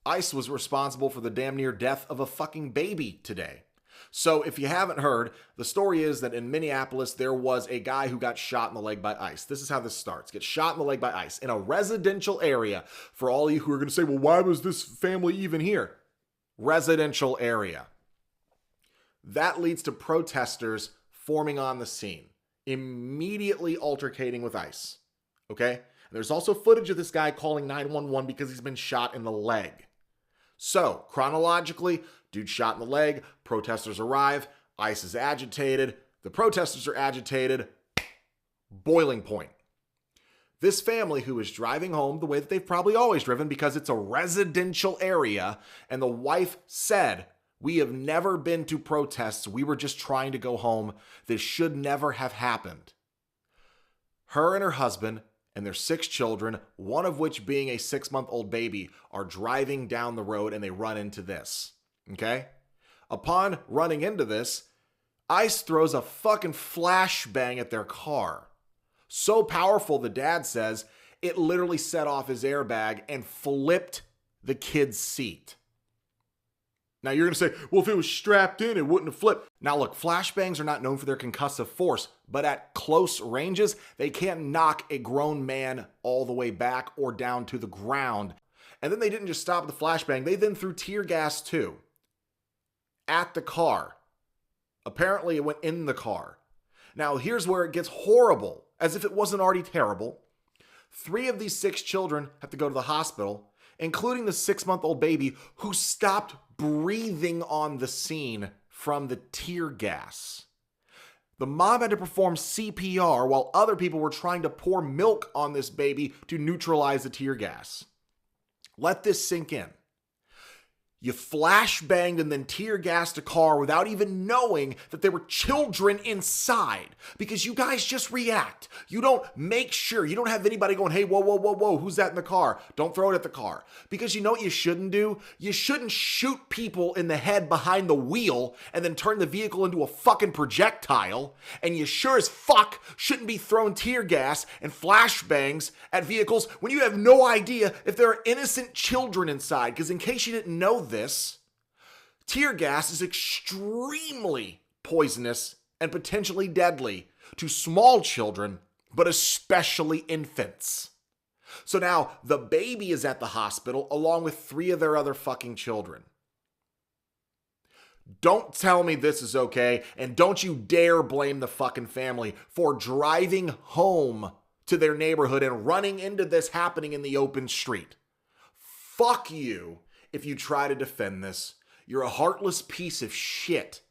ICE was responsible for the damn near death of a fucking baby today. So if you haven't heard, the story is that in Minneapolis, there was a guy who got shot in the leg by ICE. This is how this starts. Gets shot in the leg by ICE in a residential area. For all of you who are going to say, well, why was this family even here? Residential area. That leads to protesters forming on the scene, immediately altercating with ICE. Okay? And there's also footage of this guy calling 911 because he's been shot in the leg. So, chronologically, dude shot in the leg, protesters arrive, ICE is agitated, the protesters are agitated, boiling point. This family who is driving home the way that they've probably always driven because it's a residential area, and the wife said, "We have never been to protests, we were just trying to go home, this should never have happened." Her and her husband and their 6 children, one of which being a 6-month-old baby, are driving down the road and they run into this. Okay? Upon running into this, ICE throws a fucking flashbang at their car. So powerful, the dad says, it literally set off his airbag and flipped the kid's seat. Now you're going to say, well, if it was strapped in, it wouldn't have flipped. Now look, flashbangs are not known for their concussive force, but at close ranges, they can knock a grown man all the way back or down to the ground. And then they didn't just stop the flashbang, they then threw tear gas too. At the car. Apparently it went in the car. Now here's where it gets horrible, as if it wasn't already terrible. 3 of these 6 children have to go to the hospital, including the 6-month-old baby who stopped breathing on the scene from the tear gas. The mom had to perform CPR while other people were trying to pour milk on this baby to neutralize the tear gas. Let this sink in. You flashbanged and then tear gassed a car without even knowing that there were children inside, because you guys just react. You don't make sure. You don't have anybody going, hey, whoa, whoa, whoa, whoa, who's that in the car? Don't throw it at the car. Because you know what you shouldn't do? You shouldn't shoot people in the head behind the wheel and then turn the vehicle into a fucking projectile. And you sure as fuck shouldn't be throwing tear gas and flashbangs at vehicles when you have no idea if there are innocent children inside. Because in case you didn't know this, tear gas is extremely poisonous and potentially deadly to small children, but especially infants. So now the baby is at the hospital along with 3 of their other fucking children. Don't tell me this is okay, and don't you dare blame the fucking family for driving home to their neighborhood and running into this happening in the open street. Fuck you. If you try to defend this, you're a heartless piece of shit.